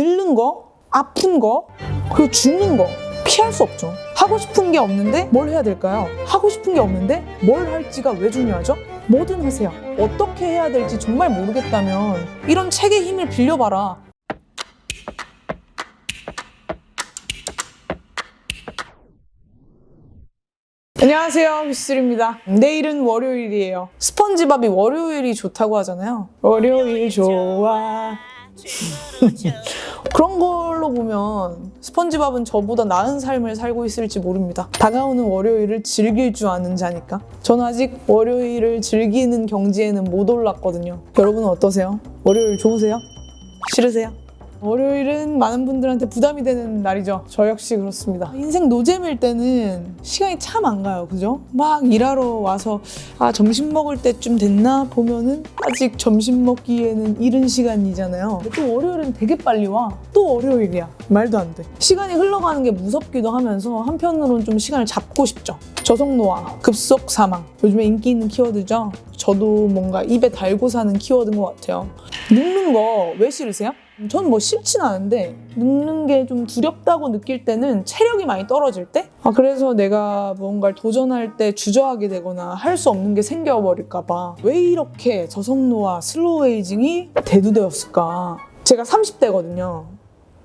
늙는 거, 아픈 거, 그리고 죽는 거 피할 수 없죠. 하고 싶은 게 없는데 뭘 해야 될까요? 하고 싶은 게 없는데 뭘 할지가 왜 중요하죠? 뭐든 하세요. 어떻게 해야 될지 정말 모르겠다면 이런 책의 힘을 빌려봐라. 안녕하세요, 휘슬입니다. 내일은 월요일이에요. 스펀지밥이 월요일이 좋다고 하잖아요. 월요일 좋아. 그런 걸로 보면 스펀지밥은 저보다 나은 삶을 살고 있을지 모릅니다. 다가오는 월요일을 즐길 줄 아는 자니까. 저는 아직 월요일을 즐기는 경지에는 못 올랐거든요. 여러분은 어떠세요? 월요일 좋으세요? 싫으세요? 월요일은 많은 분들한테 부담이 되는 날이죠. 저 역시 그렇습니다. 인생 노잼일 때는 시간이 참 안 가요. 그죠? 막 일하러 와서 점심 먹을 때쯤 됐나 보면은 아직 점심 먹기에는 이른 시간이잖아요. 근데 또 월요일은 되게 빨리 와. 또 월요일이야. 말도 안 돼. 시간이 흘러가는 게 무섭기도 하면서 한편으로는 좀 시간을 잡고 싶죠. 저속노화, 급속 사망. 요즘에 인기 있는 키워드죠. 저도 뭔가 입에 달고 사는 키워드인 것 같아요. 늙는 거 왜 싫으세요? 전 뭐 싫진 않은데 늙는 게 좀 두렵다고 느낄 때는 체력이 많이 떨어질 때? 그래서 내가 뭔가를 도전할 때 주저하게 되거나 할 수 없는 게 생겨버릴까 봐 왜 이렇게 저속노화, 슬로우 에이징이 대두되었을까? 제가 30대거든요.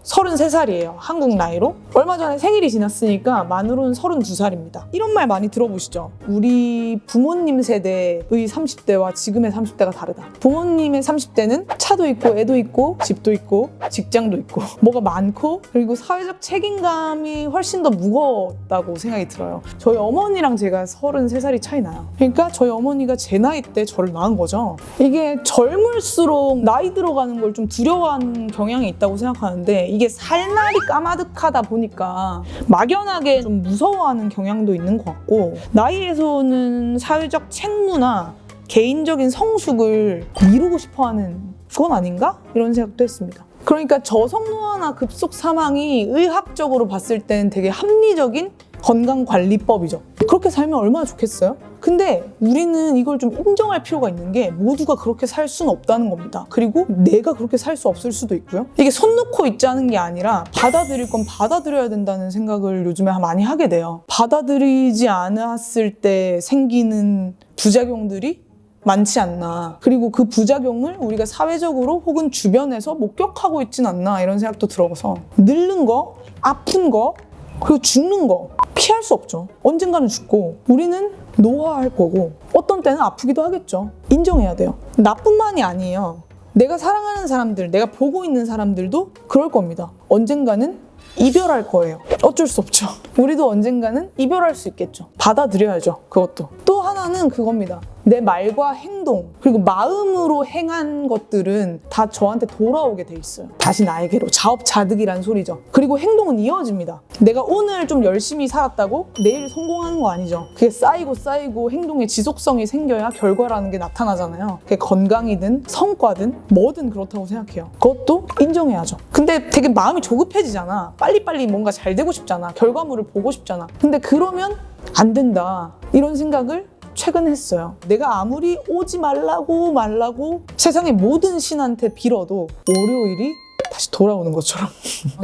33살이에요. 한국 나이로. 얼마 전에 생일이 지났으니까 만으로는 32살입니다. 이런 말 많이 들어보시죠? 우리 부모님 세대의 30대와 지금의 30대가 다르다. 부모님의 30대는 차도 있고 애도 있고 집도 있고 직장도 있고 뭐가 많고 그리고 사회적 책임감이 훨씬 더 무거웠다고 생각이 들어요. 저희 어머니랑 제가 33살이 차이 나요. 그러니까 저희 어머니가 제 나이 때 저를 낳은 거죠. 이게 젊을수록 나이 들어가는 걸 좀 두려워하는 경향이 있다고 생각하는데 이게 살날이 까마득하다 보니까 막연하게 좀 무서워하는 경향도 있는 것 같고 나이에서는 사회적 책무나 개인적인 성숙을 미루고 싶어하는 그건 아닌가? 이런 생각도 했습니다. 그러니까 저속노화나 급속 사망이 의학적으로 봤을 땐 되게 합리적인 건강관리법이죠. 그렇게 살면 얼마나 좋겠어요? 근데 우리는 이걸 좀 인정할 필요가 있는 게 모두가 그렇게 살 수는 없다는 겁니다. 그리고 내가 그렇게 살 수 없을 수도 있고요. 이게 손 놓고 있자는 게 아니라 받아들일 건 받아들여야 된다는 생각을 요즘에 많이 하게 돼요. 받아들이지 않았을 때 생기는 부작용들이 많지 않나. 그리고 그 부작용을 우리가 사회적으로 혹은 주변에서 목격하고 있진 않나 이런 생각도 들어서 늙는 거, 아픈 거, 그리고 죽는 거 피할 수 없죠. 언젠가는 죽고 우리는 노화할 거고 어떤 때는 아프기도 하겠죠. 인정해야 돼요. 나뿐만이 아니에요. 내가 사랑하는 사람들, 내가 보고 있는 사람들도 그럴 겁니다. 언젠가는 이별할 거예요. 어쩔 수 없죠. 우리도 언젠가는 이별할 수 있겠죠. 받아들여야죠. 그것도. 또 하나는 그겁니다. 내 말과 행동 그리고 마음으로 행한 것들은 다 저한테 돌아오게 돼 있어요. 다시 나에게로. 자업자득이란 소리죠. 그리고 행동은 이어집니다. 내가 오늘 좀 열심히 살았다고 내일 성공하는 거 아니죠. 그게 쌓이고 행동의 지속성이 생겨야 결과라는 게 나타나잖아요. 그게 건강이든 성과든 뭐든 그렇다고 생각해요. 그것도 인정해야죠. 근데 되게 마음이 조급해지잖아. 빨리빨리 뭔가 잘 되고 싶잖아. 결과물을 보고 싶잖아. 근데 그러면 안 된다. 이런 생각을 최근에 했어요. 내가 아무리 오지 말라고 세상의 모든 신한테 빌어도 월요일이 다시 돌아오는 것처럼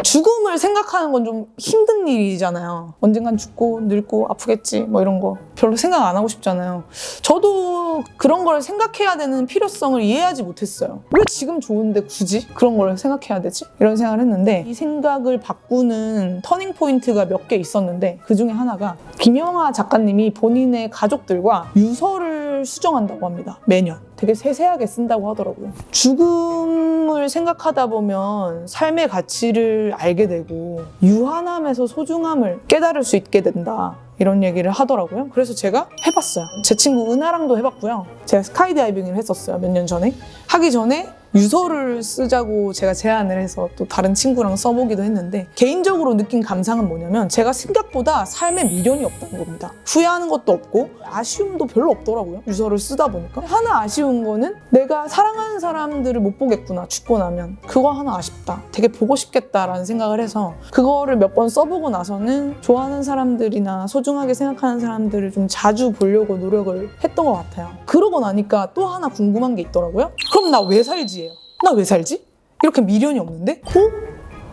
죽음을 생각하는 건 좀 힘든 일이잖아요. 언젠간 죽고 늙고 아프겠지 뭐 이런 거 별로 생각 안 하고 싶잖아요. 저도 그런 걸 생각해야 되는 필요성을 이해하지 못했어요. 왜 지금 좋은데 굳이 그런 걸 생각해야 되지? 이런 생각을 했는데 이 생각을 바꾸는 터닝 포인트가 몇 개 있었는데 그 중에 하나가 김영하 작가님이 본인의 가족들과 유서를 수정한다고 합니다. 매년. 되게 세세하게 쓴다고 하더라고요. 죽음을 생각하다 보면 삶의 가치를 알게 되고 유한함에서 소중함을 깨달을 수 있게 된다. 이런 얘기를 하더라고요. 그래서 제가 해봤어요. 제 친구 은하랑도 해봤고요. 제가 스카이다이빙을 했었어요. 몇 년 전에. 하기 전에 유서를 쓰자고 제가 제안을 해서 또 다른 친구랑 써보기도 했는데 개인적으로 느낀 감상은 뭐냐면 제가 생각보다 삶에 미련이 없다는 겁니다. 후회하는 것도 없고 아쉬움도 별로 없더라고요. 유서를 쓰다 보니까. 하나 아쉬운 거는 내가 사랑하는 사람들을 못 보겠구나. 죽고 나면. 그거 하나 아쉽다. 되게 보고 싶겠다라는 생각을 해서 그거를 몇 번 써보고 나서는 좋아하는 사람들이나 소중하게 생각하는 사람들을 좀 자주 보려고 노력을 했던 것 같아요. 그러고 나니까 또 하나 궁금한 게 있더라고요. 그럼 나 왜 살지? 나 왜 살지? 이렇게 미련이 없는데?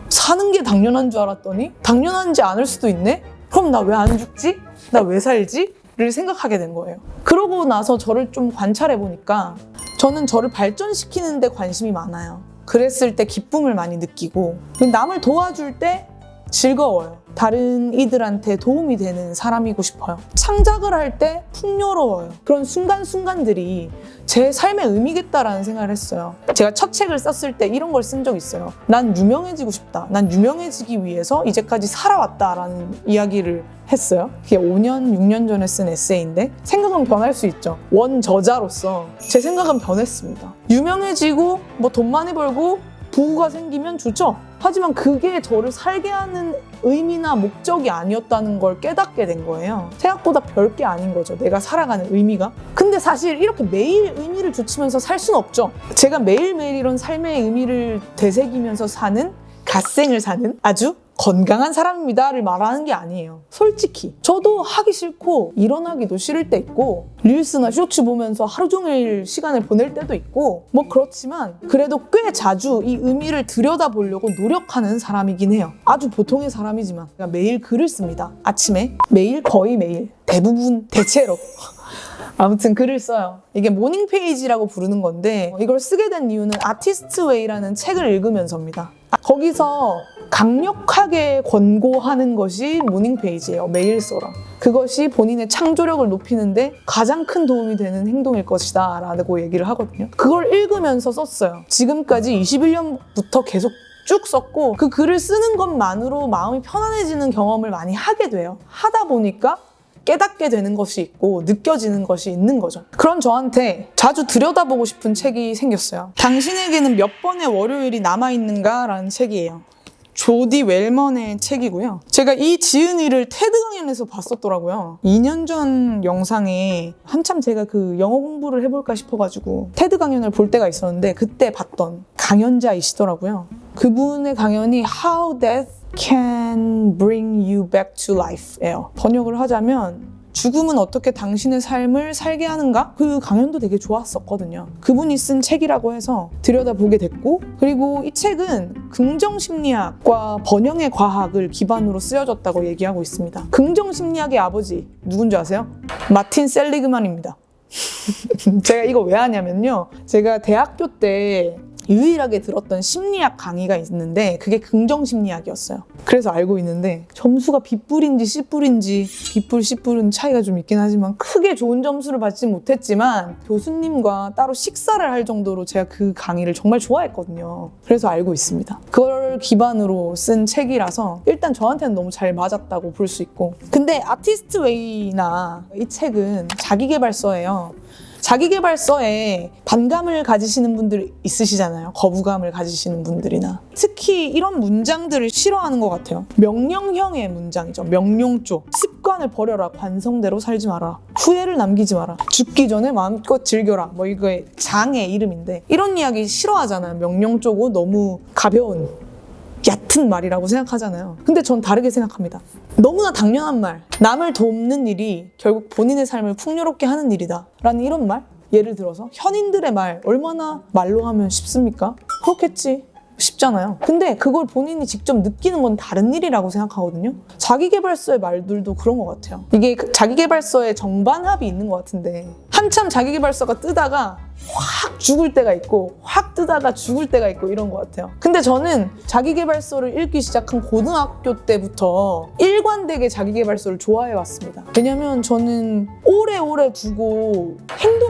사는 게 당연한 줄 알았더니 당연한지 않을 수도 있네? 그럼 나 왜 안 죽지? 나 왜 살지? 를 생각하게 된 거예요. 그러고 나서 저를 좀 관찰해 보니까 저는 저를 발전시키는 데 관심이 많아요. 그랬을 때 기쁨을 많이 느끼고 남을 도와줄 때 즐거워요. 다른 이들한테 도움이 되는 사람이고 싶어요. 창작을 할 때 풍요로워요. 그런 순간순간들이 제 삶의 의미겠다라는 생각을 했어요. 제가 첫 책을 썼을 때 이런 걸 쓴 적이 있어요. 난 유명해지고 싶다. 난 유명해지기 위해서 이제까지 살아왔다라는 이야기를 했어요. 그게 5년, 6년 전에 쓴 에세이인데 생각은 변할 수 있죠. 원저자로서 제 생각은 변했습니다. 유명해지고 뭐 돈 많이 벌고 부가 생기면 좋죠. 하지만 그게 저를 살게 하는 의미나 목적이 아니었다는 걸 깨닫게 된 거예요. 생각보다 별게 아닌 거죠. 내가 살아가는 의미가. 근데 사실 이렇게 매일 의미를 주치면서 살 수는 없죠. 제가 매일매일 이런 삶의 의미를 되새기면서 사는, 갓생을 사는 아주 건강한 사람입니다를 말하는 게 아니에요. 솔직히 저도 하기 싫고 일어나기도 싫을 때 있고 릴스나 쇼츠 보면서 하루 종일 시간을 보낼 때도 있고 뭐 그렇지만 그래도 꽤 자주 이 의미를 들여다보려고 노력하는 사람이긴 해요. 아주 보통의 사람이지만 제가 매일 글을 씁니다. 아침에 매일, 거의 매일, 대부분, 대체로 아무튼 글을 써요. 이게 모닝 페이지라고 부르는 건데 이걸 쓰게 된 이유는 아티스트 웨이라는 책을 읽으면서입니다. 거기서 강력하게 권고하는 것이 모닝 페이지예요. 매일 써라. 그것이 본인의 창조력을 높이는데 가장 큰 도움이 되는 행동일 것이다 라고 얘기를 하거든요. 그걸 읽으면서 썼어요. 지금까지 21년부터 계속 쭉 썼고 그 글을 쓰는 것만으로 마음이 편안해지는 경험을 많이 하게 돼요. 하다 보니까 깨닫게 되는 것이 있고 느껴지는 것이 있는 거죠. 그런 저한테 자주 들여다보고 싶은 책이 생겼어요. 당신에게는 몇 번의 월요일이 남아있는가? 라는 책이에요. 조디 웰먼의 책이고요. 제가 이 지은이를 테드 강연에서 봤었더라고요. 2년 전 영상에 한참 제가 그 영어 공부를 해볼까 싶어가지고 테드 강연을 볼 때가 있었는데 그때 봤던 강연자이시더라고요. 그분의 강연이 How Death Can Bring You Back to Life예요. 번역을 하자면 죽음은 어떻게 당신의 삶을 살게 하는가? 그 강연도 되게 좋았었거든요. 그분이 쓴 책이라고 해서 들여다보게 됐고 그리고 이 책은 긍정심리학과 번영의 과학을 기반으로 쓰여졌다고 얘기하고 있습니다. 긍정심리학의 아버지 누군지 아세요? 마틴 셀리그만입니다. 제가 이거 왜 하냐면요. 제가 대학교 때 유일하게 들었던 심리학 강의가 있는데 그게 긍정심리학이었어요. 그래서 알고 있는데 점수가 B뿔인지 C뿔인지 B뿔, C뿔은 차이가 좀 있긴 하지만 크게 좋은 점수를 받지 못했지만 교수님과 따로 식사를 할 정도로 제가 그 강의를 정말 좋아했거든요. 그래서 알고 있습니다. 그걸 기반으로 쓴 책이라서 일단 저한테는 너무 잘 맞았다고 볼 수 있고 근데 아티스트 웨이나 이 책은 자기계발서예요. 자기계발서에 반감을 가지시는 분들 있으시잖아요. 거부감을 가지시는 분들이나 특히 이런 문장들을 싫어하는 것 같아요. 명령형의 문장이죠. 명령조. 습관을 버려라. 관성대로 살지 마라. 후회를 남기지 마라. 죽기 전에 마음껏 즐겨라. 뭐 이거의 장의 이름인데 이런 이야기 싫어하잖아요. 명령조고 너무 가벼운 얕은 말이라고 생각하잖아요. 근데 전 다르게 생각합니다. 너무나 당연한 말. 남을 돕는 일이 결국 본인의 삶을 풍요롭게 하는 일이다. 라는 이런 말? 예를 들어서 현인들의 말 얼마나 말로 하면 쉽습니까? 그렇겠지. 쉽잖아요. 근데 그걸 본인이 직접 느끼는 건 다른 일이라고 생각하거든요. 자기계발서의 말들도 그런 것 같아요. 이게 자기계발서에 정반합이 있는 것 같은데 한참 자기계발서가 뜨다가 확 죽을 때가 있고 확 뜨다가 죽을 때가 있고 이런 것 같아요. 근데 저는 자기계발서를 읽기 시작한 고등학교 때부터 일관되게 자기계발서를 좋아해왔습니다. 왜냐면 저는 오래오래 두고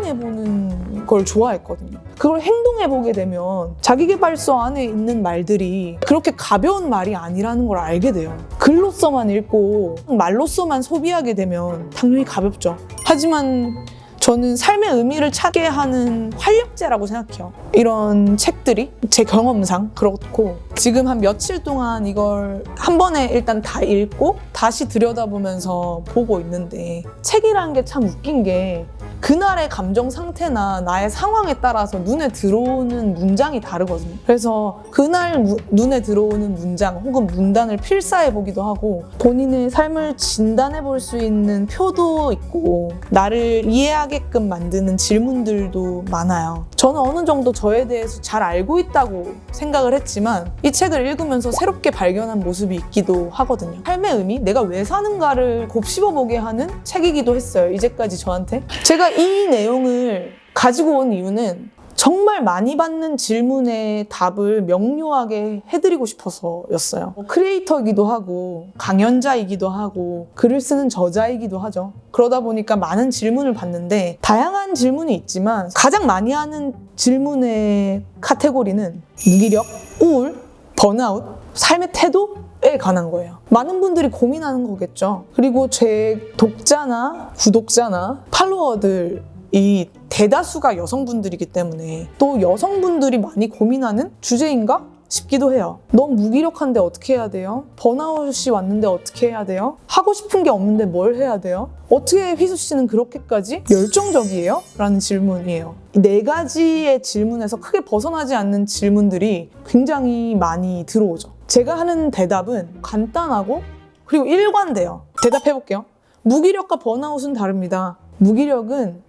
행동해보는 걸 좋아했거든요. 그걸 행동해보게 되면 자기계발서 안에 있는 말들이 그렇게 가벼운 말이 아니라는 걸 알게 돼요. 글로서만 읽고 말로서만 소비하게 되면 당연히 가볍죠. 하지만 저는 삶의 의미를 찾게 하는 활력제라고 생각해요. 이런 책들이 제 경험상 그렇고 지금 한 며칠 동안 이걸 한 번에 일단 다 읽고 다시 들여다보면서 보고 있는데 책이라는 게 참 웃긴 게 그날의 감정 상태나 나의 상황에 따라서 눈에 들어오는 문장이 다르거든요. 그래서 그날 눈에 들어오는 문장 혹은 문단을 필사해보기도 하고 본인의 삶을 진단해볼 수 있는 표도 있고 나를 이해하게끔 만드는 질문들도 많아요. 저는 어느 정도 저에 대해서 잘 알고 있다고 생각을 했지만 이 책을 읽으면서 새롭게 발견한 모습이 있기도 하거든요. 삶의 의미, 내가 왜 사는가를 곱씹어보게 하는 책이기도 했어요. 이제까지 저한테. 제가 이 내용을 가지고 온 이유는 정말 많이 받는 질문의 답을 명료하게 해드리고 싶어서였어요. 크리에이터이기도 하고 강연자이기도 하고 글을 쓰는 저자이기도 하죠. 그러다 보니까 많은 질문을 받는데 다양한 질문이 있지만 가장 많이 하는 질문의 카테고리는 무기력, 우울, 번아웃, 삶의 태도에 관한 거예요. 많은 분들이 고민하는 거겠죠. 그리고 제 독자나 구독자나 팔로워들이 대다수가 여성분들이기 때문에 또 여성분들이 많이 고민하는 주제인가 싶기도 해요. 너무 무기력한데 어떻게 해야 돼요? 번아웃이 왔는데 어떻게 해야 돼요? 하고 싶은 게 없는데 뭘 해야 돼요? 어떻게 휘수 씨는 그렇게까지 열정적이에요? 라는 질문이에요. 이 네 가지의 질문에서 크게 벗어나지 않는 질문들이 굉장히 많이 들어오죠. 제가 하는 대답은 간단하고 그리고 일관돼요. 대답해볼게요. 무기력과 번아웃은 다릅니다. 무기력은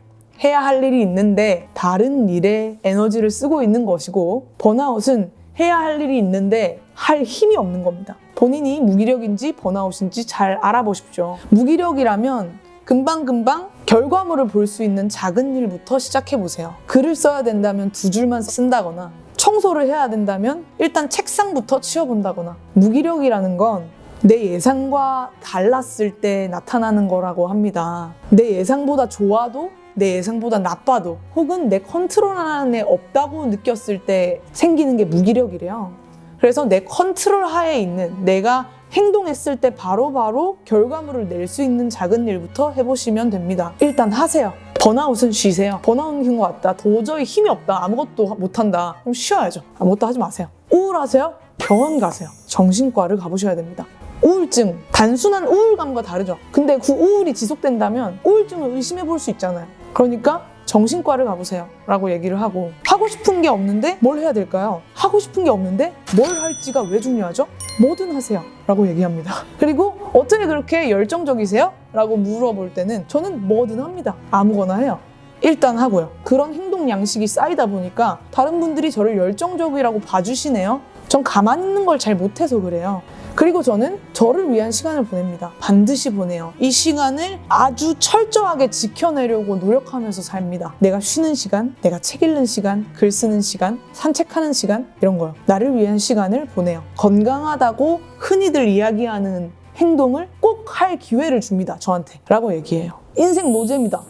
해야 할 일이 있는데 다른 일에 에너지를 쓰고 있는 것이고 번아웃은 해야 할 일이 있는데 할 힘이 없는 겁니다. 본인이 무기력인지 번아웃인지 잘 알아보십시오. 무기력이라면 금방금방 결과물을 볼 수 있는 작은 일부터 시작해보세요. 글을 써야 된다면 2줄만 쓴다거나 청소를 해야 된다면 일단 책상부터 치워본다거나 무기력이라는 건 내 예상과 달랐을 때 나타나는 거라고 합니다. 내 예상보다 좋아도 내 예상보다 나빠도 혹은 내 컨트롤 안에 없다고 느꼈을 때 생기는 게 무기력이래요. 그래서 내 컨트롤 하에 있는 내가 행동했을 때 바로바로 결과물을 낼 수 있는 작은 일부터 해보시면 됩니다. 일단 하세요. 번아웃은 쉬세요. 번아웃인 것 같다. 도저히 힘이 없다. 아무것도 못한다. 그럼 쉬어야죠. 아무것도 하지 마세요. 우울하세요? 병원 가세요. 정신과를 가보셔야 됩니다. 우울증, 단순한 우울감과 다르죠. 근데 그 우울이 지속된다면 우울증을 의심해 볼 수 있잖아요. 그러니까 정신과를 가보세요 라고 얘기를 하고 하고 싶은 게 없는데 뭘 해야 될까요? 하고 싶은 게 없는데 뭘 할지가 왜 중요하죠? 뭐든 하세요 라고 얘기합니다. 그리고 어떻게 그렇게 열정적이세요? 라고 물어볼 때는 저는 뭐든 합니다. 아무거나 해요. 일단 하고요. 그런 행동 양식이 쌓이다 보니까 다른 분들이 저를 열정적이라고 봐주시네요. 전 가만히 있는 걸 잘 못해서 그래요. 그리고 저는 저를 위한 시간을 보냅니다. 반드시 보내요. 이 시간을 아주 철저하게 지켜내려고 노력하면서 삽니다. 내가 쉬는 시간, 내가 책 읽는 시간, 글 쓰는 시간, 산책하는 시간 이런 거요. 나를 위한 시간을 보내요. 건강하다고 흔히들 이야기하는 행동을 꼭 할 기회를 줍니다. 저한테. 라고 얘기해요. 인생 노잼이다.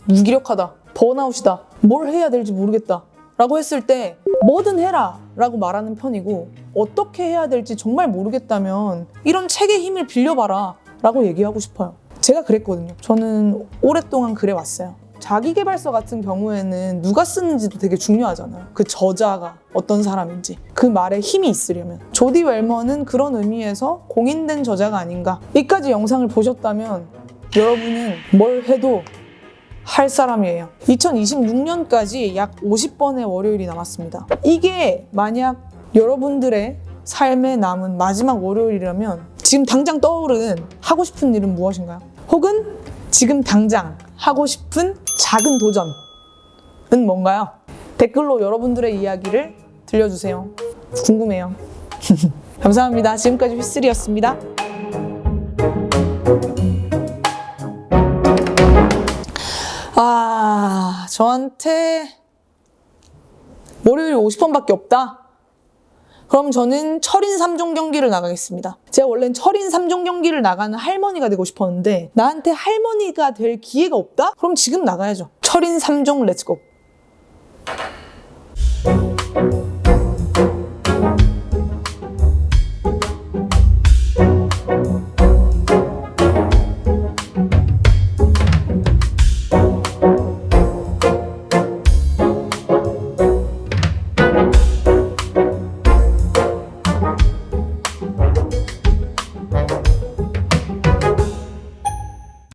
무기력하다. 번아웃이다. 뭘 해야 될지 모르겠다. 라고 했을 때 뭐든 해라 라고 말하는 편이고 어떻게 해야 될지 정말 모르겠다면 이런 책의 힘을 빌려봐라 라고 얘기하고 싶어요. 제가 그랬거든요. 저는 오랫동안 그래왔어요. 자기계발서 같은 경우에는 누가 쓰는지도 되게 중요하잖아요. 그 저자가 어떤 사람인지 그 말에 힘이 있으려면 조디 웰먼은 그런 의미에서 공인된 저자가 아닌가. 이까지 영상을 보셨다면 여러분은 뭘 해도 할 사람이에요. 2026년까지 약 50번의 월요일이 남았습니다. 이게 만약 여러분들의 삶에 남은 마지막 월요일이라면 지금 당장 떠오르는 하고 싶은 일은 무엇인가요? 혹은 지금 당장 하고 싶은 작은 도전은 뭔가요? 댓글로 여러분들의 이야기를 들려주세요. 궁금해요. 감사합니다. 지금까지 휘슬이었습니다. 저한테 월요일 50번밖에 없다? 그럼 저는 철인 3종 경기를 나가겠습니다. 제가 원래는 철인 3종 경기를 나가는 할머니가 되고 싶었는데 나한테 할머니가 될 기회가 없다? 그럼 지금 나가야죠. 철인 3종 렛츠고.